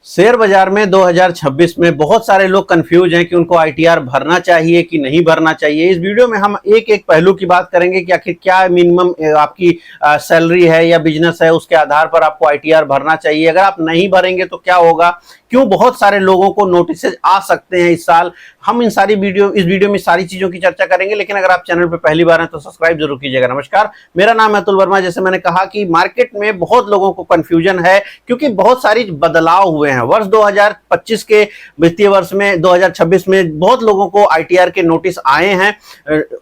Share बाजार में 2026 में बहुत सारे लोग कंफ्यूज हैं कि उनको आईटीआर भरना चाहिए कि नहीं भरना चाहिए। इस वीडियो में हम एक एक पहलू की बात करेंगे कि आखिर क्या मिनिमम आपकी सैलरी है या बिजनेस है, उसके आधार पर आपको आईटीआर भरना चाहिए। अगर आप नहीं भरेंगे तो क्या होगा, क्यों बहुत सारे लोगों को नोटिस आ सकते हैं इस साल। हम इस वीडियो में सारी चीजों की चर्चा करेंगे। लेकिन अगर आप चैनल पर पहली बार हैं तो सब्सक्राइब जरूर कीजिएगा। नमस्कार, मेरा नाम है अतुल वर्मा। जैसे मैंने कहा कि मार्केट में बहुत लोगों को कंफ्यूजन है क्योंकि बहुत सारी बदलाव हुए हैं। वर्ष 2025 के वित्तीय वर्ष में 2026 में बहुत लोगों को आईटीआर के नोटिस आए हैं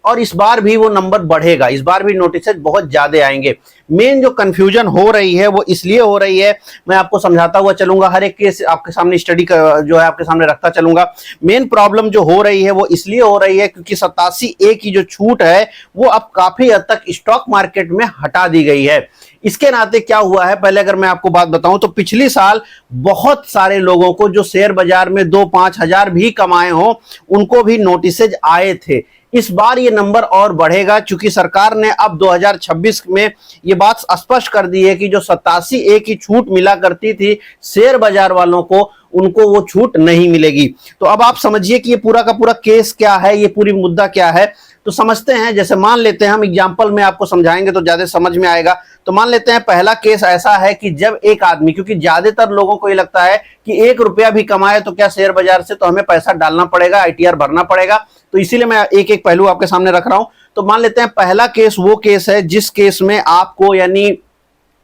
और इस बार भी वो नंबर बढ़ेगा। इस बार भी नोटिस बहुत ज्यादा आएंगे। मेन जो कंफ्यूजन हो रही है वो इसलिए हो रही है, मैं आपको समझाता हुआ चलूंगा, हर एक केस आपके सामने स्टडी जो है आपके सामने रखता चलूंगा। मेन प्रॉब्लम जो हो रही है वो इसलिए हो रही है क्योंकि 87A की जो छूट है वो अब काफी हद तक स्टॉक मार्केट में हटा दी गई है। इसके नाते क्या हुआ है, पहले अगर मैं आपको बात बताऊं तो पिछली साल बहुत सारे लोगों को जो शेयर बाजार में 2-5 हजार भी कमाए हो उनको भी नोटिसेज आए थे। इस बार ये नंबर और बढ़ेगा क्योंकि सरकार ने अब 2026 में ये बात स्पष्ट कर दी है कि जो 87A की छूट मिला करती थी शेयर बाजार वालों को, उनको वो छूट नहीं मिलेगी। तो अब आप समझिए कि ये पूरा का पूरा केस क्या है, ये पूरी मुद्दा क्या है। तो समझते हैं। जैसे मान लेते हैं, हम एग्जांपल में आपको समझाएंगे तो ज्यादा समझ में आएगा। तो मान लेते हैं पहला केस ऐसा है कि जब एक आदमी, क्योंकि ज्यादातर लोगों को ये लगता है कि 1 रुपया भी कमाए तो क्या शेयर बाजार से तो हमें पैसा डालना पड़ेगा, आईटीआर भरना पड़ेगा। तो इसीलिए मैं एक एक पहलू आपके सामने रख रहा हूं। तो मान लेते हैं पहला केस वो केस है जिस केस में आपको, यानी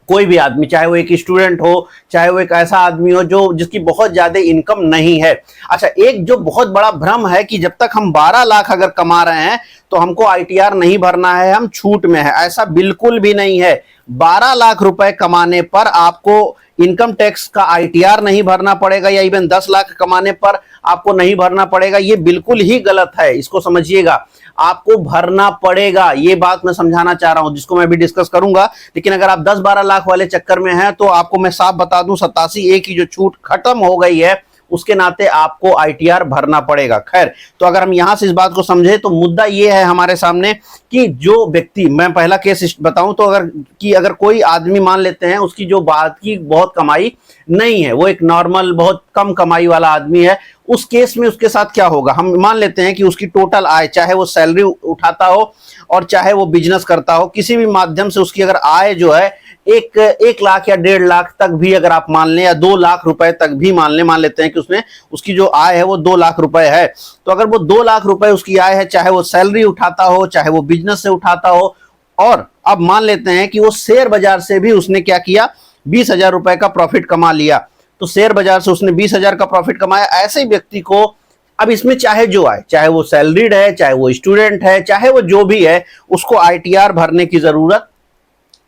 कोई भी आदमी, चाहे वो एक स्टूडेंट हो, चाहे वो एक ऐसा आदमी हो जो जिसकी बहुत ज्यादा इनकम नहीं है। अच्छा, एक जो बहुत बड़ा भ्रम है कि जब तक हम 12 लाख अगर कमा रहे हैं तो हमको आईटीआर नहीं भरना है, हम छूट में है। ऐसा बिल्कुल भी नहीं है। 12 लाख रुपए कमाने पर आपको इनकम टैक्स का आईटीआर नहीं भरना पड़ेगा या इवन 10 लाख कमाने पर आपको नहीं भरना पड़ेगा। ये बिल्कुल ही गलत है, इसको समझिएगा। आपको भरना पड़ेगा, ये बात मैं समझाना चाह रहा हूं, जिसको मैं भी डिस्कस करूंगा। लेकिन अगर आप 10-12 लाख वाले चक्कर में हैं तो आपको मैं साफ बता दूं, 87A की जो छूट खत्म हो गई है उसके नाते आपको आईटीआर भरना पड़ेगा। खैर, तो अगर हम यहां से इस बात को समझे तो मुद्दा यह है हमारे सामने कि जो व्यक्ति, मैं पहला केस बताऊं तो अगर कोई आदमी मान लेते हैं उसकी जो बात की बहुत कमाई नहीं है, वो एक नॉर्मल बहुत कम कमाई वाला आदमी है, उस केस में उसके साथ क्या होगा। हम मान लेते हैं कि उसकी टोटल आय, चाहे वो सैलरी उठाता हो और चाहे वो बिजनेस करता हो, किसी भी माध्यम से उसकी अगर आय जो है 1 लाख या 1.5 लाख तक भी अगर आप मान लें, या 2 लाख रुपए तक भी मान लेते हैं कि उसकी जो आय है वो 2 लाख रुपए है। तो अगर वो 2 लाख रुपए उसकी आय है, चाहे वो सैलरी उठाता हो चाहे वो बिजनेस से उठाता हो, और अब मान लेते हैं कि वो शेयर बाजार से भी उसने क्या किया, 20,000 रुपए का प्रॉफिट कमा लिया। तो शेयर बाजार से उसने 20,000 का प्रॉफिट कमाया। ऐसे व्यक्ति को अब इसमें चाहे जो आए, चाहे वो सैलरीड है, चाहे वो स्टूडेंट है, चाहे वो जो भी है, उसको आईटीआर भरने की जरूरत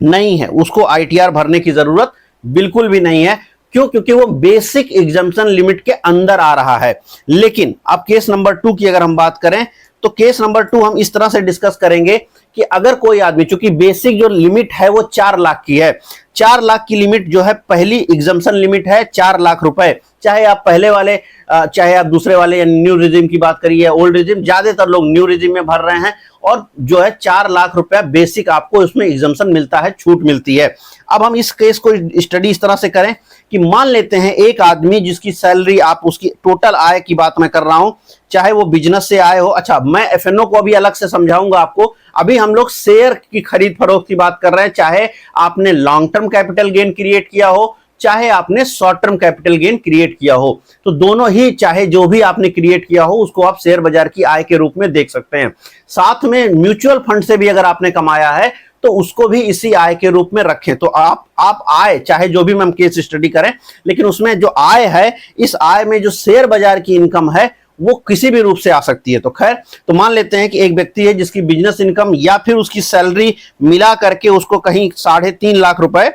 नहीं है। उसको आईटीआर भरने की जरूरत बिल्कुल भी नहीं है। क्यों? क्योंकि वो बेसिक एग्जम्पशन लिमिट के अंदर आ रहा है। लेकिन अब केस नंबर 2 की अगर हम बात करें तो केस नंबर 2 हम इस तरह से डिस्कस करेंगे कि अगर कोई आदमी, चूंकि बेसिक जो लिमिट है वो 4 लाख की है, 4 लाख की लिमिट जो है पहली एग्जम्पशन लिमिट है 4 लाख रुपए। चाहे आप पहले वाले, चाहे आप दूसरे वाले या न्यू रिजिम की बात करिए, ओल्ड रिजिम, ज्यादातर लोग न्यू रिजिम में भर रहे हैं और जो है 4 लाख रुपया बेसिक आपको इसमें एग्जम्पशन मिलता है, छूट मिलती है। अब हम इस केस को स्टडी इस तरह से करें कि मान लेते हैं एक आदमी जिसकी सैलरी, आप उसकी टोटल आय की बात मैं कर रहा हूं, चाहे वो बिजनेस से आए हो। अच्छा, मैं एफएनओ को अभी अलग से समझाऊंगा आपको। अभी हम लोग शेयर की खरीद फरोख्त की बात कर रहे हैं। चाहे आपने long term capital gain create किया हो, चाहे आपने short term capital gain create किया हो, तो दोनों ही, चाहे जो भी आपने क्रिएट किया हो, उसको आप शेयर बाजार की आय के रूप में देख सकते हैं। साथ में म्यूचुअल फंड से भी अगर आपने कमाया है तो उसको भी इसी आय के रूप में रखें। तो आप आय, चाहे जो भी हम केस स्टडी करें, लेकिन उसमें जो आय है, इस आय में जो शेयर बाजार की इनकम है वो किसी भी रूप से आ सकती है। तो खैर, तो मान लेते हैं कि एक व्यक्ति है जिसकी बिजनेस इनकम या फिर उसकी सैलरी मिला करके उसको कहीं 3.5 लाख रुपए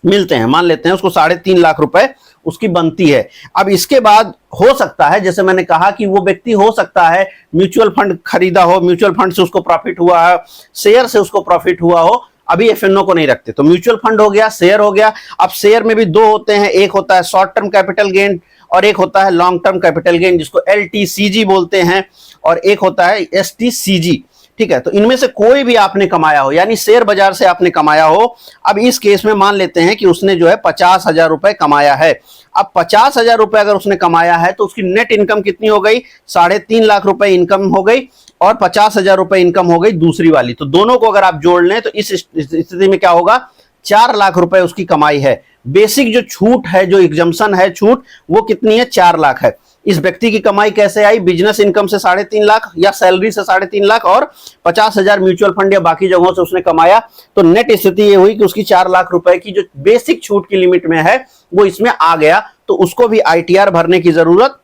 मिलते हैं। मान लेते हैं उसको 3.5 लाख रुपए उसकी बनती है। अब इसके बाद हो सकता है, जैसे मैंने कहा कि वो व्यक्ति हो सकता है म्यूचुअल फंड खरीदा हो, म्यूचुअल फंड से उसको प्रॉफिट हुआ है, शेयर से उसको प्रॉफिट हुआ हो। अभी एफएनओ को नहीं रखते, तो म्यूचुअल फंड हो गया, शेयर हो गया। अब शेयर में भी 2 होते हैं, एक होता है शॉर्ट टर्म कैपिटल गेन और एक होता है लॉन्ग टर्म कैपिटल गेन, जिसको LTCG बोलते हैं, और एक होता है STCG। ठीक है, तो इनमें से कोई भी आपने कमाया हो, यानी शेयर बाजार से आपने कमाया हो। अब इस केस में मान लेते हैं कि उसने जो है 50,000 रुपए कमाया है। अब 50,000 रुपए अगर उसने कमाया है तो उसकी नेट इनकम कितनी हो गई, 3.5 लाख रुपए इनकम हो गई और 50,000 रुपए इनकम हो गई दूसरी वाली। तो दोनों को अगर आप जोड़ लें तो इस स्थिति में क्या होगा, 4 लाख रुपए उसकी कमाई है। बेसिक जो छूट है, जो एग्जम्पशन है छूट, वो कितनी है, 4 लाख है। इस व्यक्ति की कमाई कैसे आई, बिजनेस इनकम से 3.5 लाख या सैलरी से 3.5 लाख और 50,000 म्यूचुअल फंड या बाकी जगहों से उसने कमाया। तो नेट स्थिति ये हुई कि उसकी 4 लाख रुपए की जो बेसिक छूट की लिमिट में है वो इसमें आ गया। तो उसको भी आईटीआर भरने की जरूरत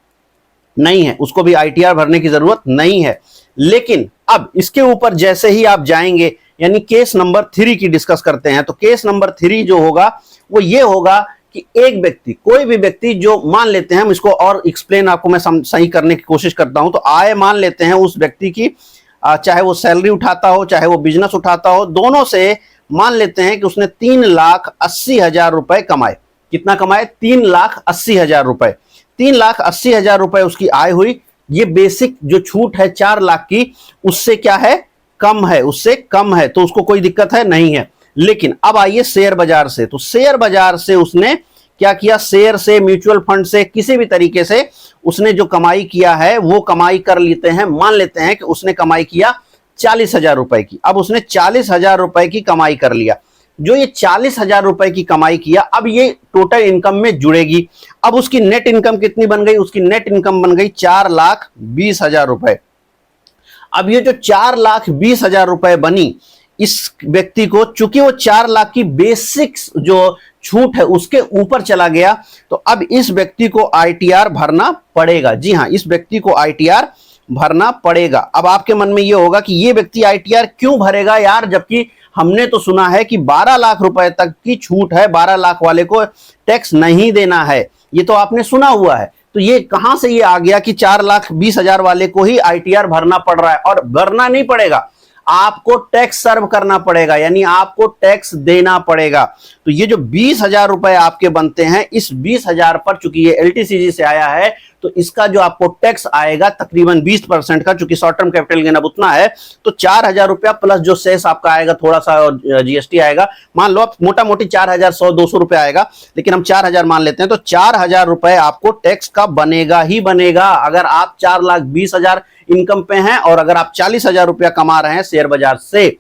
नहीं है, उसको भी आईटीआर भरने की जरूरत नहीं है। लेकिन अब इसके ऊपर जैसे ही आप जाएंगे, यानी केस नंबर 3 की डिस्कस करते हैं, तो केस नंबर 3 जो होगा वो ये होगा कि एक व्यक्ति, कोई भी व्यक्ति जो, मान लेते हैं हम इसको और एक्सप्लेन आपको मैं सही करने की कोशिश करता हूं। तो आय मान लेते हैं उस व्यक्ति की, चाहे वो सैलरी उठाता हो चाहे वो बिजनेस उठाता हो, दोनों से मान लेते हैं कि उसने 3,80,000 रुपए कमाए। कितना कमाए, 3,80,000 रुपए। 3,80,000 रुपए उसकी आय हुई। ये बेसिक जो छूट है 4 लाख की, उससे क्या है, कम है, उससे कम है, तो उसको कोई दिक्कत है नहीं है। लेकिन अब आइए शेयर बाजार से। तो शेयर बाजार से उसने क्या किया, शेयर से, म्यूचुअल फंड से, किसी भी तरीके से उसने जो कमाई किया है वो कमाई कर लेते हैं। मान लेते हैं कि उसने कमाई किया 40,000 रुपए की। अब उसने 40,000 रुपए की कमाई कर लिया। जो ये 40,000 रुपए की कमाई किया, अब ये टोटल इनकम में जुड़ेगी। अब उसकी नेट इनकम कितनी बन गई, उसकी नेट इनकम बन गई 4,20,000 रुपए। अब ये जो 4,20,000 रुपए बनी, इस व्यक्ति को, चूंकि वो 4 लाख की बेसिक जो छूट है उसके ऊपर चला गया, तो अब इस व्यक्ति को आईटीआर भरना पड़ेगा। जी हां, इस व्यक्ति को आईटीआर भरना पड़ेगा। अब आपके मन में ये होगा कि ये व्यक्ति आईटीआर क्यों भरेगा यार, जबकि हमने तो सुना है कि 12 लाख रुपए तक की छूट है, 12 लाख वाले को टैक्स नहीं देना है, ये तो आपने सुना हुआ है। तो ये कहां से ये आ गया कि 4,20,000 वाले को ही आईटीआर भरना पड़ रहा है। और भरना नहीं पड़ेगा, आपको टैक्स सर्व करना पड़ेगा, यानी आपको टैक्स देना पड़ेगा। तो ये जो 20,000 रुपए आपके बनते हैं, इस 20,000 पर, चूंकि ये एलटीसीजी से आया है, तो इसका जो आपको टैक्स आएगा तकरीबन 20% का, चूंकि शॉर्ट टर्म कैपिटल गेन अब उतना है, तो 4,000 रुपया प्लस जो सेस आपका आएगा, थोड़ा सा जीएसटी आएगा। मान लो आप मोटा मोटी 4,100-200 रुपए आएगा, लेकिन हम 4,000 मान लेते हैं, तो 4,000 रुपए आपको टैक्स का बनेगा ही बनेगा। अगर आप 4,20,000 इनकम पे हैं और अगर आप 40,000 रुपया कमा रहे हैं शेयर बाजार से,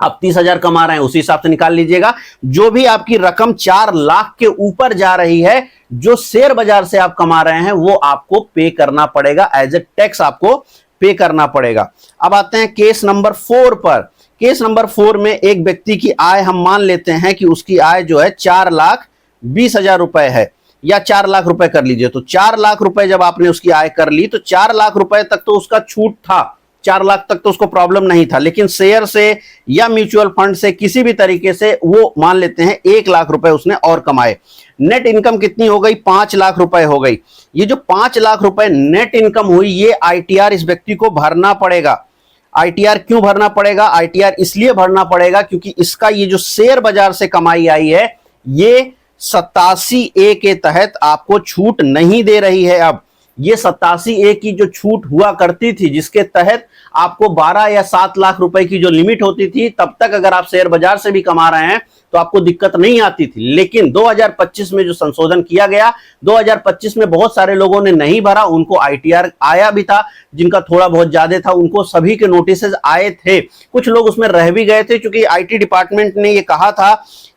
आप 30,000 कमा रहे हैं, उसी हिसाब से निकाल लीजिएगा। जो भी आपकी रकम 4 लाख के ऊपर जा रही है, जो शेयर बाजार से आप कमा रहे हैं, वो आपको पे करना पड़ेगा, एज ए टैक्स आपको पे करना पड़ेगा। अब आते हैं केस नंबर 4 पर। केस नंबर 4 में एक व्यक्ति की आय हम मान लेते हैं कि उसकी आय जो है 4,20,000 रुपए है, या 4 लाख रुपए कर लीजिए। तो 4 लाख रुपए जब आपने उसकी आय कर ली, तो 4 लाख रुपए तक तो उसका छूट था, 4 लाख तक तो उसको प्रॉब्लम नहीं था। लेकिन शेयर से या म्यूचुअल फंड से किसी भी तरीके से वो मान लेते हैं 1 लाख रुपए उसने और कमाए। नेट इनकम कितनी हो गई, 5 लाख रुपए हो गई। ये जो 5 लाख रुपए नेट इनकम हुई, ये आईटीआर इस व्यक्ति को भरना पड़ेगा। आईटीआर क्यों भरना पड़ेगा, आईटीआर इसलिए भरना पड़ेगा क्योंकि इसका ये जो शेयर बाजार से कमाई आई है, ये 87A के तहत आपको छूट नहीं दे रही है। अब ये 87A की जो छूट हुआ करती थी, जिसके तहत आपको 12 या 7 लाख रुपए की जो लिमिट होती थी, तब तक अगर आप शेयर बाजार से भी कमा रहे हैं तो आपको दिक्कत नहीं आती थी। लेकिन 2025 में जो संशोधन किया गया, 2025 में बहुत सारे लोगों ने नहीं भरा, उनको आईटीआर आया भी था, जिनका थोड़ा बहुत ज्यादा था, उनको सभी के नोटिसेस आए थे। कुछ लोग उसमें रह भी गए थे, क्योंकि आईटी डिपार्टमेंट ने ये कहा था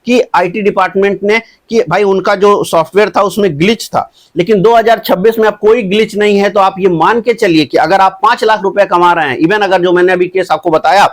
कि आईटी डिपार्टमेंट ने कि भाई उनका जो सॉफ्टवेयर था उसमें ग्लिच था। लेकिन 2026 में अब कोई ग्लिच नहीं है। तो आप ये मान के चलिए कि अगर आप 5 लाख रुपए कमा रहे हैं, इवन अगर जो मैंने अभी केस आपको बताया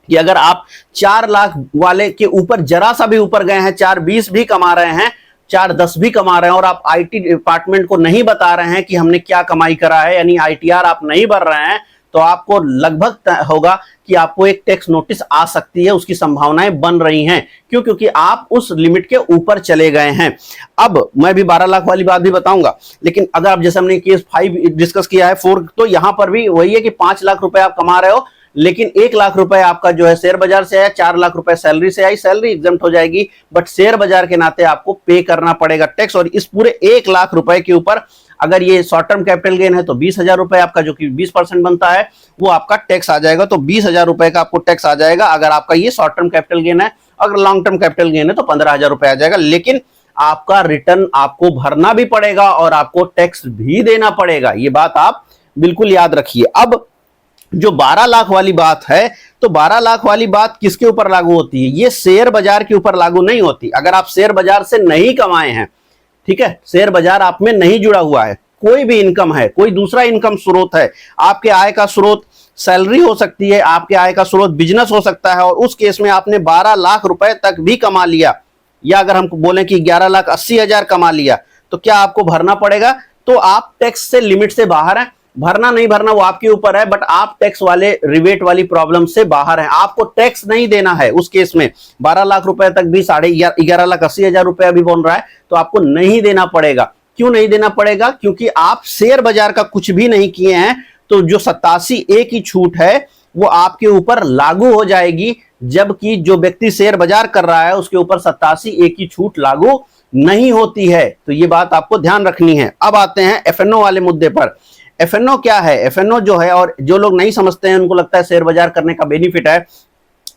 कि अगर आप 4 लाख वाले के ऊपर जरा सा भी ऊपर गए हैं, 4,20 भी कमा रहे हैं, 4,10 भी कमा रहे हैं, और आप आईटी डिपार्टमेंट को नहीं बता रहे हैं कि हमने क्या कमाई करा है, यानी आईटीआर आप नहीं भर रहे हैं, तो आपको लगभग होगा कि आपको एक टैक्स नोटिस आ सकती है, उसकी संभावनाएं बन रही हैं। क्यों? क्योंकि आप उस लिमिट के ऊपर चले गए हैं। अब मैं भी 12 लाख वाली बात भी बताऊंगा, लेकिन अगर आप, जैसे हमने केस 5 डिस्कस किया है, 4, तो यहां पर भी वही है कि 5 लाख रुपए आप कमा रहे हो, लेकिन 1 लाख रुपए आपका जो है शेयर बाजार से आया, 4 लाख रुपए सैलरी से आई, सैलरी एग्जम्प्ट हो जाएगी, बट शेयर बाजार के नाते आपको पे करना पड़ेगा टैक्स। और इस पूरे 1 लाख रुपए के ऊपर अगर ये शॉर्ट टर्म कैपिटल गेन है तो 20,000 रुपए आपका, जो कि 20% बनता है, वो आपका टैक्स आ जाएगा। तो 20,000 रुपए का आपको टैक्स आ जाएगा अगर आपका ये शॉर्ट टर्म कैपिटल गेन है। अगर लॉन्ग टर्म कैपिटल गेन है तो 15,000 रुपए आ जाएगा। लेकिन आपका रिटर्न आपको भरना भी पड़ेगा और आपको टैक्स भी देना पड़ेगा, ये बात आप बिल्कुल याद रखिए। अब जो 12 लाख वाली बात है, तो 12 लाख वाली बात किसके ऊपर लागू होती है? ये शेयर बाजार के ऊपर लागू नहीं होती। अगर आप शेयर बाजार से नहीं कमाए हैं, ठीक है, शेयर बाजार आप में नहीं जुड़ा हुआ है, कोई भी इनकम है, कोई दूसरा इनकम स्रोत है, आपके आय का स्रोत सैलरी हो सकती है, आपके आय का स्रोत बिजनेस हो सकता है, और उस केस में आपने 12 लाख रुपए तक भी कमा लिया, या अगर हम बोलें कि 11,80,000 कमा लिया, तो क्या आपको भरना पड़ेगा? तो आप टैक्स से लिमिट से बाहर हैं। भरना नहीं भरना वो आपके ऊपर है, बट आप टैक्स वाले रिबेट वाली प्रॉब्लम से बाहर हैं। आपको टैक्स नहीं देना है उस केस में। 12 लाख रुपए तक भी 11,80,000 रुपए अभी बन रहा है, तो आपको नहीं देना पड़ेगा। क्यों नहीं देना पड़ेगा? क्योंकि आप शेयर बाजार का कुछ भी नहीं किए हैं। तो जो 87A की छूट है वो आपके ऊपर लागू हो जाएगी, जबकि जो व्यक्ति शेयर बाजार कर रहा है उसके ऊपर 87A की छूट लागू नहीं होती है। तो ये बात आपको ध्यान रखनी है। अब आते हैं एफएनओ वाले मुद्दे पर। एफएनओ क्या है? एफएनओ जो है, और जो लोग नहीं समझते हैं उनको लगता है शेयर बाजार करने का बेनिफिट है।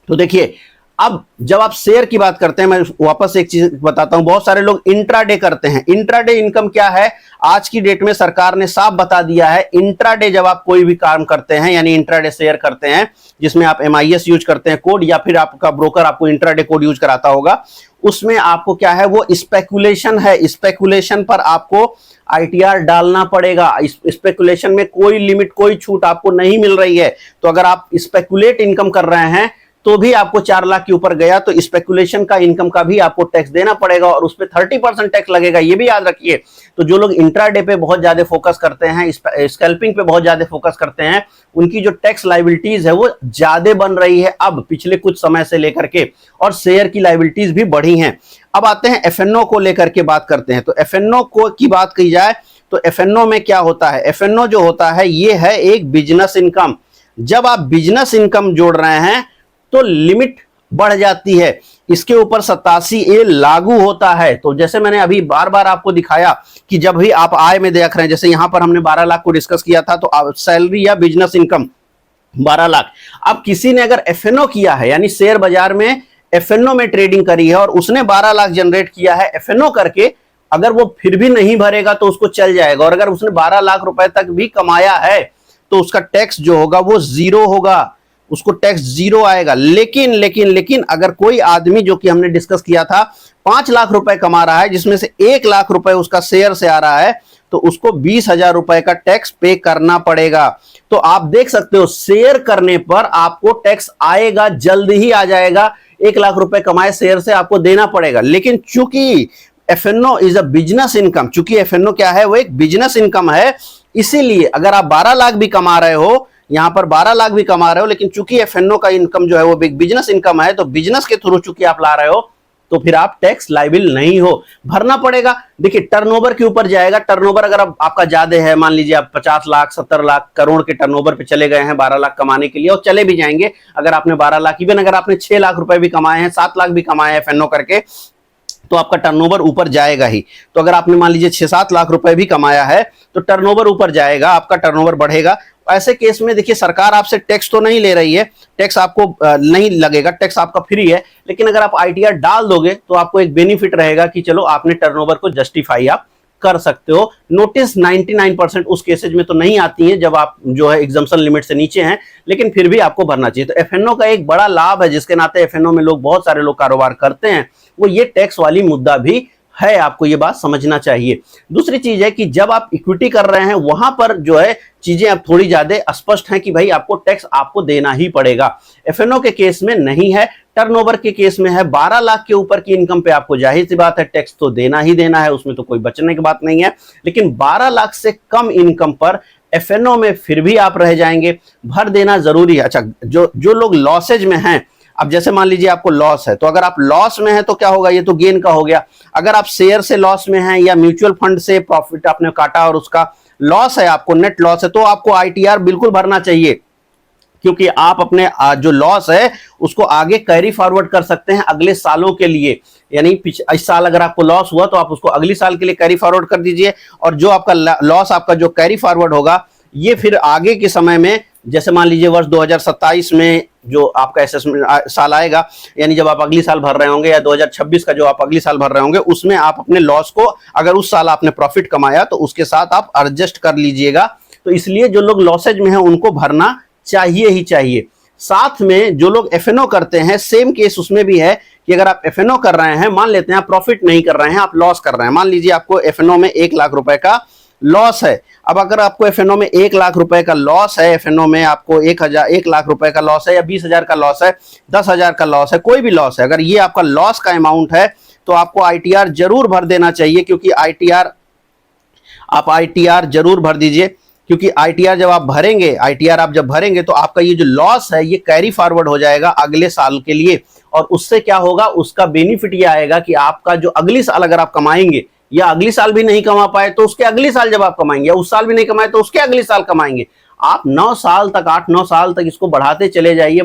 तो देखिए, अब जब आप शेयर की बात करते हैं, मैं वापस एक चीज बताता हूं, बहुत सारे लोग इंट्राडे करते हैं। इंट्राडे इनकम क्या है? आज की डेट में सरकार ने साफ बता दिया है, इंट्राडे जब आप कोई भी काम करते हैं, यानी इंट्राडे शेयर करते हैं जिसमें आप MIS यूज करते हैं कोड, या फिर आपका ब्रोकर आपको इंट्राडे कोड यूज कराता होगा, उसमें आपको क्या है, वो स्पेकुलेशन है। स्पेकुलेशन पर आपको ITR डालना पड़ेगा। स्पेकुलेशन में कोई लिमिट, कोई छूट आपको नहीं मिल रही है। तो अगर आप स्पेकुलेट इनकम कर रहे हैं तो भी आपको 4 लाख के ऊपर गया तो स्पेकुलेशन का इनकम का भी आपको टैक्स देना पड़ेगा, और उस पर 30% टैक्स लगेगा, ये भी याद रखिए। तो जो लोग इंट्राडे पे बहुत ज्यादा फोकस करते हैं, स्कैल्पिंग पे बहुत ज्यादा फोकस करते हैं, उनकी जो टैक्स लाइबिलिटीज है वो ज्यादा बन रही है अब पिछले कुछ समय से लेकर के, और शेयर की लाइबिलिटीज भी बढ़ी हैं। अब आते हैं एफएनओ को लेकर के बात करते हैं। तो एफएनओ को की बात की जाए तो एफएनओ में क्या होता है? एफएनओ जो होता है ये है एक बिजनेस इनकम। जब आप बिजनेस इनकम जोड़ रहे हैं तो लिमिट बढ़ जाती है, इसके ऊपर 87A लागू होता है। तो जैसे मैंने अभी बार बार आपको दिखाया कि जब भी आप आय में देख रहे हैं, जैसे यहां पर हमने 12 लाख को डिस्कस किया था, तो सैलरी या बिजनेस इनकम 12 लाख। अब किसी ने अगर एफएनओ किया है, यानी शेयर बाजार में एफएनओ में ट्रेडिंग करी है, और उसने 12 लाख जनरेट किया है एफएनओ करके, अगर वो फिर भी नहीं भरेगा तो उसको चल जाएगा। और अगर उसने 12 लाख रुपए तक भी कमाया है तो उसका टैक्स जो होगा वो 0 होगा, उसको टैक्स 0 आएगा। लेकिन अगर कोई आदमी, जो कि हमने डिस्कस किया था, 5 लाख रुपए कमा रहा है, जिसमें से 1 लाख रुपए उसका शेयर से आ रहा है, तो उसको 20,000 रुपए का टैक्स पे करना पड़ेगा। तो आप देख सकते हो, शेयर करने पर आपको टैक्स आएगा, जल्द ही आ जाएगा। 1 लाख रुपए कमाए शेयर से आपको देना पड़ेगा। लेकिन चूंकि FNO is a business income, चूंकि एफएनओ क्या है, वो एक बिजनेस इनकम है, इसीलिए अगर आप 12 लाख भी कमा रहे हो, यहां पर 12 लाख भी कमा रहे हो, लेकिन चूंकि एफएनओ का इनकम जो है वो बिजनेस इनकम है, तो बिजनेस के थ्रू चूंकि आप ला रहे हो, तो फिर आप टैक्स लायबिल नहीं हो, भरना पड़ेगा। देखिए, टर्नओवर के ऊपर जाएगा। टर्नओवर अगर आपका ज्यादा है, मान लीजिए आप 50 लाख 70 लाख करोड़ के टर्नओवर पे चले गए हैं 12 लाख कमाने के लिए, और चले भी जाएंगे अगर आपने 12 लाख, इवन अगर आपने 6 लाख रुपए भी कमाए हैं, 7 लाख भी कमाए हैं एफएनओ करके, तो आपका टर्नओवर ऊपर जाएगा ही। तो अगर आपने मान लीजिए 6-7 लाख रुपए भी कमाया है तो टर्नओवर ऊपर जाएगा, आपका टर्नओवर बढ़ेगा। ऐसे केस में देखिए, सरकार आपसे टैक्स तो नहीं ले रही है, टैक्स आपको नहीं लगेगा, टैक्स आपका फ्री है। लेकिन अगर आप ITR डाल दोगे तो आपको एक बेनिफिट रहेगा कि चलो आपने टर्नओवर को जस्टिफाई आप कर सकते हो। नोटिस 99% उस केसेज में तो नहीं आती है जब आप जो है एग्जम्पशन लिमिट से नीचे हैं, लेकिन फिर भी आपको भरना चाहिए। तो एफएनओ का एक बड़ा लाभ है, जिसके नाते एफएनओ में लोग, बहुत सारे लोग कारोबार करते हैं, वो ये टैक्स वाली मुद्दा भी है, आपको ये बात समझना चाहिए। दूसरी चीज है कि जब आप इक्विटी कर रहे हैं, वहां पर जो है चीजें अब थोड़ी ज्यादा स्पष्ट हैं कि भाई आपको टैक्स आपको देना ही पड़ेगा। एफएनओ के केस में नहीं है, टर्नओवर के केस में है। 12 लाख के ऊपर की इनकम पे आपको जाहिर सी बात है टैक्स तो देना ही देना है, उसमें तो कोई बचने की बात नहीं है। लेकिन 12 लाख से कम इनकम पर एफएनओ में फिर भी आप रह जाएंगे, भर देना जरूरी है। अच्छा, जो लोग लॉसेज में हैं, अब जैसे मान लीजिए आपको लॉस है, तो अगर आप लॉस में हैं तो क्या होगा, ये तो गेन का हो गया। अगर आप शेयर से लॉस में हैं या म्यूचुअल फंड से प्रॉफिट आपने काटा और उसका लॉस है, आपको नेट लॉस है, तो आपको ITR बिल्कुल भरना चाहिए। क्योंकि आप अपने जो लॉस है उसको आगे कैरी फॉरवर्ड कर सकते हैं अगले सालों के लिए। यानी इस साल अगर आपको लॉस हुआ तो आप उसको अगली साल के लिए कैरी फॉरवर्ड कर दीजिए, और जो आपका लॉस आपका जो कैरी फॉरवर्ड होगा ये फिर आगे के समय में, जैसे मान लीजिए वर्ष 2027 में जो आपका असेसमेंट साल आएगा, यानी जब आप अगली साल भर रहे होंगे, या 2026 का जो आप अगली साल भर रहे होंगे, उसमें आप अपने लॉस को, अगर उस साल आपने प्रॉफिट कमाया तो उसके साथ आप एडजस्ट कर लीजिएगा। तो इसलिए जो लोग लॉसेज में हैं उनको भरना चाहिए ही चाहिए। साथ में जो लोग एफएनओ करते हैं, सेम केस उसमें भी है कि अगर आप एफएनओ कर रहे हैं, मान लेते हैं आप प्रॉफिट नहीं कर रहे हैं, आप लॉस कर रहे हैं, मान लीजिए आपको एफएनओ में 1 लाख रुपए का लॉस है। अब अगर आपको एफएनओ में 1 लाख रुपए का लॉस है, एफएनओ में आपको 1 लाख रुपए का लॉस है, या 20,000 का लॉस है, 10,000 का लॉस है, कोई भी लॉस है, अगर ये आपका लॉस का अमाउंट है तो आपको आईटीआर जरूर भर देना चाहिए। क्योंकि आईटीआर जरूर भर दीजिए, क्योंकि आईटीआर जब आप भरेंगे, आईटीआर आप जब भरेंगे तो आपका ये जो लॉस है ये कैरी फॉरवर्ड हो जाएगा अगले साल के लिए। और उससे क्या होगा, उसका बेनिफिट ये आएगा कि आपका जो अगली साल अगर आप कमाएंगे, या अगली साल भी नहीं कमा पाए तो उसके अगली साल जब आप कमाएंगे, या उस साल भी नहीं कमाए तो उसके अगली साल कमाएंगे, आप 9 साल तक, 8-9 साल तक इसको बढ़ाते चले जाइए,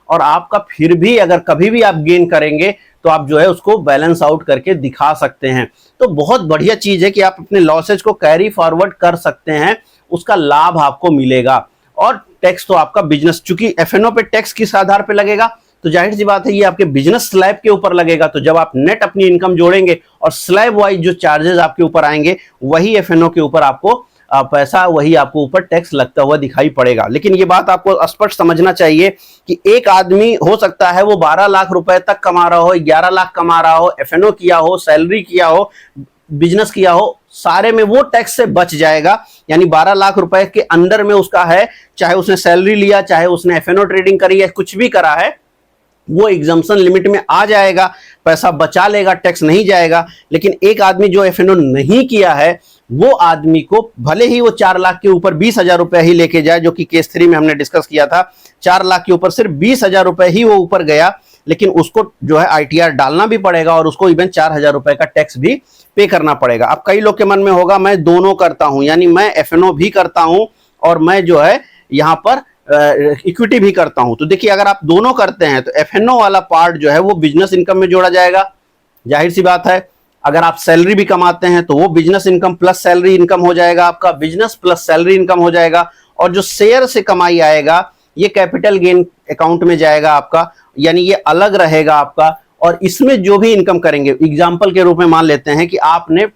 और आपका फिर भी अगर कभी भी आप गेन करेंगे तो आप जो है उसको बैलेंस आउट करके दिखा सकते हैं। तो बहुत बढ़िया चीज है कि आप अपने लॉसेज को कैरी फॉरवर्ड कर सकते हैं, उसका लाभ आपको मिलेगा। और टैक्स तो आपका बिजनेस, चूंकि एफएनओ पे टैक्स किस आधार पे लगेगा, तो जाहिर सी बात है ये आपके बिजनेस स्लैब के ऊपर लगेगा। तो जब आप नेट अपनी इनकम जोड़ेंगे और स्लैब वाइज जो चार्जेस आपके ऊपर आएंगे, वही एफएनओ के ऊपर आपको पैसा, वही आपको ऊपर टैक्स लगता हुआ दिखाई पड़ेगा। लेकिन ये बात आपको स्पष्ट समझना चाहिए कि एक आदमी हो सकता है वो 12 लाख रुपए तक कमा रहा हो, 11 लाख कमा रहा हो, एफएनओ किया हो, सैलरी किया हो, बिजनेस किया हो, सारे में वो टैक्स से बच जाएगा। यानी 12 लाख रुपए के अंदर में उसका है, चाहे उसने सैलरी लिया, चाहे उसने एफएनओ ट्रेडिंग करी है, कुछ भी करा है, वो एग्जम्पशन लिमिट में आ जाएगा, पैसा बचा लेगा, टैक्स नहीं जाएगा। लेकिन एक आदमी जो एफएनओ नहीं किया है, वो आदमी को भले ही वो 4 लाख के ऊपर 20,000 रुपए ही लेके जाए, जो कि केस 3 में हमने डिस्कस किया था, 4 लाख के ऊपर सिर्फ 20,000 रुपए ही वो ऊपर गया, लेकिन उसको जो है आईटीआर डालना भी पड़ेगा और उसको इवन 4,000 रुपए का टैक्स भी पे करना पड़ेगा। अब कई लोग के मन में होगा मैं दोनों करता हूं, यानी मैं एफएनओ भी करता हूं और मैं जो है यहां पर इक्विटी भी करता हूं। तो देखिए, अगर आप दोनों करते हैं तो एफएनओ वाला पार्ट जो है वो बिजनेस इनकम में जोड़ा जाएगा, जाहिर सी बात है। अगर आप सैलरी भी कमाते हैं तो वो business income plus salary income हो जाएगा, आपका बिजनेस प्लस सैलरी इनकम हो जाएगा। और जो शेयर से कमाई आएगा ये कैपिटल गेन अकाउंट में जाएगा आपका, यानी ये अलग रहेगा आपका। और इसमें जो भी इनकम करेंगे, एग्जाम्पल के रूप में मान लेते हैं कि आपने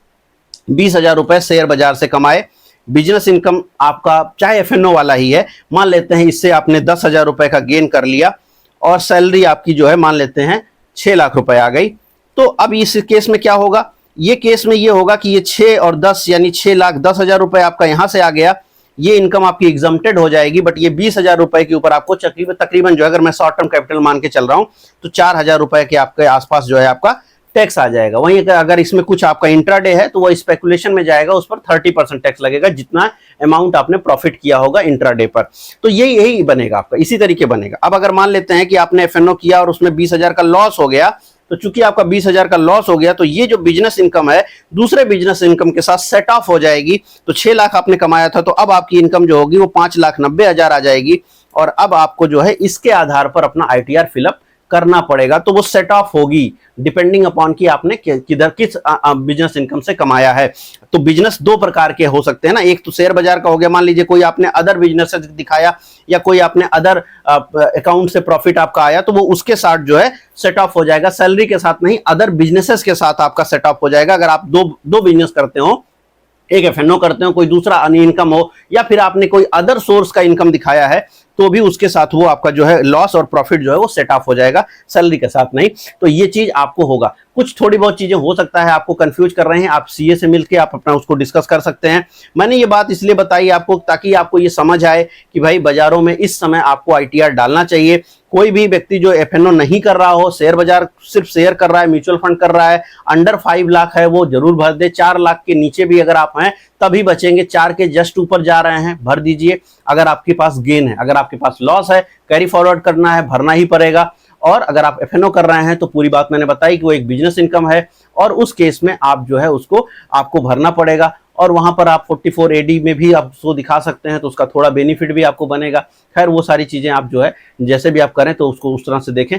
20,000 रुपए शेयर बाजार से कमाए, बिजनेस इनकम आपका चाहे एफएनओ वाला ही है, मान लेते हैं इससे आपने 10,000 रुपए का गेन कर लिया, और सैलरी आपकी जो है मान लेते हैं 6 लाख रुपए आ गई। तो अब इस केस में क्या होगा, ये केस में ये होगा कि ये 6 और 10 यानी 6,10,000 रुपए आपका यहां से आ गया, ये इनकम आपकी एग्जम्प्टेड हो जाएगी। बट ये 20,000 रुपए के ऊपर आपको तकरीबन जो है, अगर मैं शॉर्ट टर्म कैपिटल मान के चल रहा हूं, तो 4,000 रुपए के आपके आसपास जो है आपका टैक्स आ जाएगा। वहीं अगर इसमें कुछ आपका इंट्राडे है तो वो स्पेकुलेशन में जाएगा, उस पर 30% टैक्स लगेगा, जितना अमाउंट आपने प्रॉफिट किया होगा इंट्राडे पर। तो यही बनेगा आपका, इसी तरीके बनेगा। अब अगर मान लेते हैं कि आपने एफएनओ किया और उसमें 20,000 का लॉस हो गया, तो चूंकि आपका 20,000 का लॉस हो गया, तो ये जो बिजनेस इनकम है दूसरे बिजनेस इनकम के साथ सेट ऑफ हो जाएगी। तो 6 लाख आपने कमाया था, तो अब आपकी इनकम जो होगी वो 5,90,000 आ जाएगी, और अब आपको जो है इसके आधार पर अपना आईटीआर फिलअप करना पड़ेगा। तो वो सेट ऑफ होगी डिपेंडिंग अपॉन कि आपने किधर किस बिजनेस इनकम से कमाया है। तो बिजनेस 2 प्रकार के हो सकते हैं ना, एक तो शेयर बाजार का हो गया, मान लीजिए कोई आपने अदर बिजनेस से दिखाया, या कोई आपने अदर अकाउंट से प्रॉफिट आपका आया, तो वो उसके साथ जो है सेट ऑफ हो जाएगा, सैलरी के साथ नहीं, अदर बिजनेसेस के साथ आपका सेट ऑफ हो जाएगा। अगर आप दो बिजनेस करते हो, एक एफएनओ करते हो, कोई दूसरा अन्य इनकम हो, या फिर आपने कोई अदर सोर्स का इनकम दिखाया है, तो भी उसके साथ वो आपका जो है लॉस और प्रॉफिट जो है वो सेट ऑफ हो जाएगा, सैलरी के साथ नहीं। तो ये चीज आपको होगा। कुछ थोड़ी बहुत चीजें हो सकता है आपको कंफ्यूज कर रहे हैं, आप सीए से मिलकर आप अपना उसको डिस्कस कर सकते हैं। मैंने ये बात इसलिए बताई आपको ताकि आपको ये समझ आए कि भाई बाजारों में इस समय आपको आईटीआर डालना चाहिए। कोई भी व्यक्ति जो एफएनओ नहीं कर रहा हो, शेयर बाजार सिर्फ शेयर कर रहा है, म्यूचुअल फंड कर रहा है, अंडर 5 लाख है, वो जरूर भर दे। 4 लाख के नीचे भी अगर आप हैं तभी बचेंगे, 4 के जस्ट ऊपर जा रहे हैं भर दीजिए। अगर आपके पास गेन है, अगर आपके पास लॉस है, कैरी फॉरवर्ड करना है, भरना ही पड़ेगा। और अगर आप एफएनओ कर रहे हैं तो पूरी बात मैंने बताई कि वो एक बिजनेस इनकम है, और उस केस में आप जो है उसको आपको भरना पड़ेगा। और वहां पर आप 44AD में भी आप उसको दिखा सकते हैं, तो उसका थोड़ा बेनिफिट भी आपको बनेगा। खैर वो सारी चीजें आप जो है जैसे भी आप करें तो उसको उस तरह से देखें।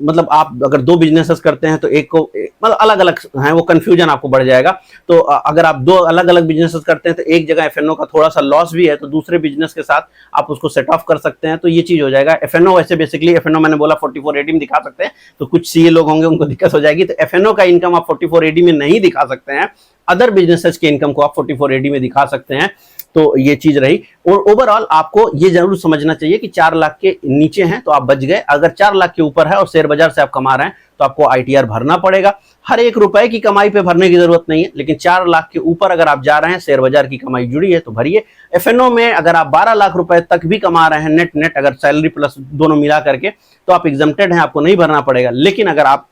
मतलब आप अगर दो बिजनेसेस करते हैं तो एक को मतलब अलग अलग हैं, वो कंफ्यूजन आपको बढ़ जाएगा। तो अगर आप दो अलग अलग बिजनेसेस करते हैं तो एक जगह एफएनओ का थोड़ा सा लॉस भी है तो दूसरे बिजनेस के साथ आप उसको सेट ऑफ कर सकते हैं, तो ये चीज हो जाएगा। एफएनओ वैसे बेसिकली एफएनओ मैंने बोला 44AD में दिखा सकते हैं, तो कुछ सीए लोग होंगे उनको दिक्कत हो जाएगी, तो एफएनओ का इनकम आप 44AD में नहीं दिखा सकते हैं, अदर बिजनेसेस के इनकम को आप 44AD में दिखा सकते हैं। तो ये चीज रही। और ओवरऑल आपको ये जरूर समझना चाहिए कि 4 लाख के नीचे हैं तो आप बच गए, अगर 4 लाख के ऊपर है और शेयर बाजार से आप कमा रहे हैं तो आपको आईटीआर भरना पड़ेगा। हर एक रुपए की कमाई पे भरने की जरूरत नहीं है, लेकिन 4 लाख के ऊपर अगर आप जा रहे हैं, शेयर बाजार की कमाई जुड़ी है तो भरिए। एफएनओ में अगर आप 12 लाख रुपए तक भी कमा रहे हैं नेट अगर सैलरी प्लस दोनों मिला करके, तो आप एग्जम्प्टेड हैं, आपको नहीं भरना पड़ेगा। लेकिन अगर आप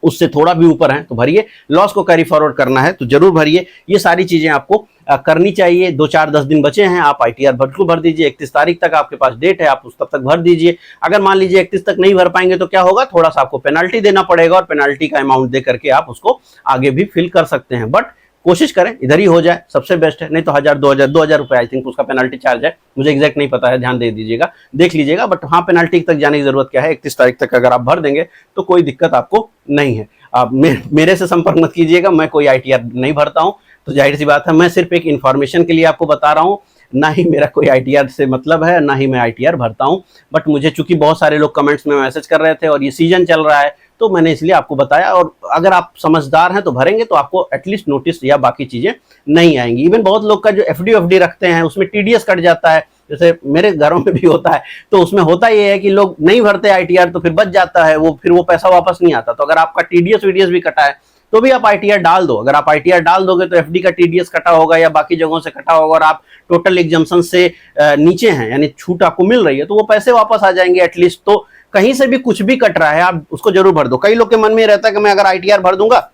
उससे थोड़ा भी ऊपर हैं तो भरिए, लॉस को कैरी फॉरवर्ड करना है तो जरूर भरिए। ये सारी चीजें आपको करनी चाहिए। 2-4-10 दिन बचे हैं, आप आईटीआर बिल्कुल भर दीजिए। 31 तारीख तक आपके पास डेट है, आप उस तब तक भर दीजिए। अगर मान लीजिए 31 तक नहीं भर पाएंगे तो क्या होगा, थोड़ा सा आपको पेनल्टी देना पड़ेगा और पेनल्टी का अमाउंट दे करके आप उसको आगे भी फिल कर सकते हैं। बट कोशिश करें इधर ही हो जाए, सबसे बेस्ट है। नहीं तो 1000-2000 रुपए आई थिंक उसका पेनल्टी चार्ज है, मुझे एग्जैक्ट नहीं पता है, ध्यान दे दीजिएगा, देख लीजिएगा। बट हाँ, पेनल्टी तक जाने की जरूरत क्या है, 31 तारीख तक अगर आप भर देंगे तो कोई दिक्कत आपको नहीं है। आप मेरे से संपर्क मत कीजिएगा, मैं कोई आईटीआर नहीं भरता हूं, तो जाहिर सी बात है मैं सिर्फ एक इन्फॉर्मेशन के लिए आपको बता रहा हूं। ना ही मेरा कोई आईटीआर से मतलब है, ना ही मैं आईटीआर भरता हूं। बट मुझे चूंकि बहुत सारे लोग कमेंट्स में मैसेज कर रहे थे और ये सीजन चल रहा है तो मैंने इसलिए आपको बताया। और अगर आप समझदार हैं तो भरेंगे तो आपको एटलीस्ट नोटिस या बाकी चीजें नहीं आएंगी। इवन बहुत लोग का जो एफडी रखते हैं उसमें टीडीएस कट जाता है, जैसे मेरे घरों में भी होता है। तो उसमें होता ये है कि लोग नहीं भरते आईटीआर तो फिर बच जाता है, वो फिर वो पैसा वापस नहीं आता। तो अगर आपका टीडीएस वीडीएस भी कटा है तो भी आप आईटीआर डाल दो। अगर आप आईटीआर डाल दोगे तो एफडी का टीडीएस कटा होगा या बाकी जगहों से कटा होगा और आप टोटल एग्जम्पशन से नीचे हैं, यानी छूट आपको मिल रही है, तो वो पैसे वापस आ जाएंगे एटलीस्ट। तो कहीं से भी कुछ भी कट रहा है आप उसको जरूर भर दो। कई लोग के मन में रहता है कि मैं अगर आईटीआर भर दूंगा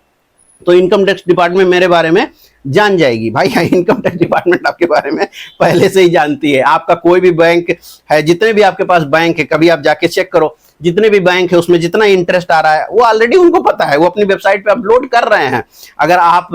तो इनकम टैक्स डिपार्टमेंट मेरे बारे में जान जाएगी। भाई इनकम टैक्स डिपार्टमेंट आपके बारे में पहले से ही जानती है। आपका कोई भी बैंक है, जितने भी आपके पास बैंक है, कभी आप जाके चेक करो, जितने भी बैंक है उसमें जितना इंटरेस्ट आ रहा है वो ऑलरेडी उनको पता है, वो अपनी वेबसाइट पे अपलोड कर रहे हैं। अगर आप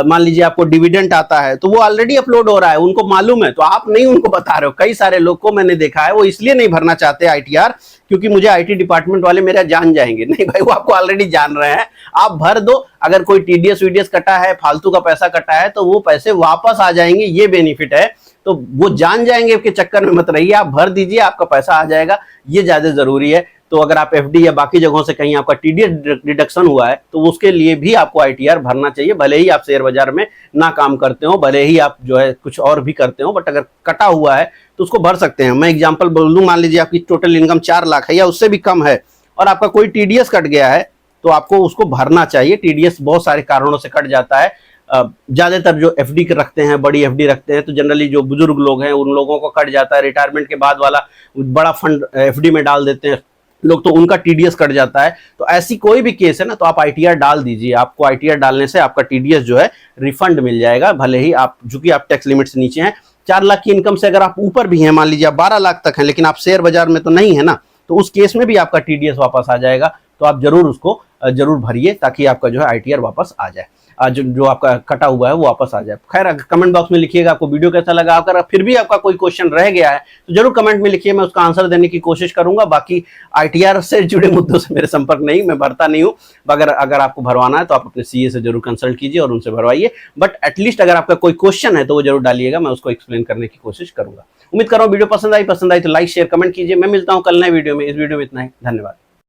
मान लीजिए आपको डिविडेंड आता है तो वो ऑलरेडी अपलोड हो रहा है, उनको मालूम है, तो आप नहीं उनको बता रहे हो। कई सारे लोग को मैंने देखा है वो इसलिए नहीं भरना चाहते आईटीआर क्योंकि मुझे आईटी डिपार्टमेंट वाले मेरा जान जाएंगे। नहीं भाई, वो आपको ऑलरेडी जान रहे हैं, आप भर दो। अगर कोई टीडीएस वीडीएस कटा है, फालतू का पैसा कटा है, तो वो पैसे वापस आ जाएंगे, ये बेनिफिट है। तो वो जान जाएंगे के चक्कर में मत रहिए, आप भर दीजिए, आपका पैसा आ जाएगा, ये ज्यादा जरूरी है। तो अगर आप एफडी या बाकी जगहों से कहीं आपका टीडीएस डिडक्शन हुआ है तो उसके लिए भी आपको आईटीआर भरना चाहिए, भले ही आप शेयर बाजार में ना काम करते हो, भले ही आप जो है कुछ और भी करते हो, बट अगर कटा हुआ है तो उसको भर सकते हैं। मैं एग्जांपल बोल दूं, मान लीजिए आपकी टोटल इनकम 4 लाख है या उससे भी कम है और आपका कोई टीडीएस कट गया है तो आपको उसको भरना चाहिए। टीडीएस बहुत सारे कारणों से कट जाता है। ज्यादातर जो एफडी रखते हैं, बड़ी एफडी रखते हैं, तो जनरली जो बुजुर्ग लोग हैं उन लोगों को कट जाता है। रिटायरमेंट के बाद वाला बड़ा फंड एफडी में डाल देते हैं लोग, तो उनका टीडीएस कट जाता है। तो ऐसी कोई भी केस है ना, तो आप आईटीआर डाल दीजिए। आपको आईटीआर डालने से आपका टीडीएस जो है रिफंड मिल जाएगा, भले ही आप चूंकि आप टैक्स लिमिट से नीचे हैं। 4 लाख की इनकम से अगर आप ऊपर भी हैं, मान लीजिए आप 12 लाख तक हैं, लेकिन आप शेयर बाजार में तो नहीं है ना, तो उस केस में भी आपका टीडीएस वापस आ जाएगा। तो आप जरूर उसको जरूर भरिए ताकि आपका जो है आईटीआर वापस आ जाए, जो आपका कटा हुआ है वो वापस आ जाए। खैर कमेंट बॉक्स में लिखिएगा आपको वीडियो कैसा लगा। अगर फिर भी आपका कोई क्वेश्चन रह गया है तो जरूर कमेंट में लिखिए, मैं उसका आंसर देने की कोशिश करूंगा। बाकी आईटीआर से जुड़े मुद्दों से मेरे संपर्क नहीं, मैं भरता नहीं हूं। अगर आपको भरवाना है तो आप अपने सीए से जरूर कंसल्ट कीजिए और उनसे भरवाइए। बट एटलीस्ट अगर आपका कोई क्वेश्चन है तो वो जरूर डालिएगा, मैं उसको एक्सप्लेन करने की कोशिश करूंगा। उम्मीद कर रहा हूं वीडियो पसंद आई तो लाइक शेयर कमेंट कीजिए। मैं मिलता हूं कल नए वीडियो में। इस वीडियो में इतना ही, धन्यवाद।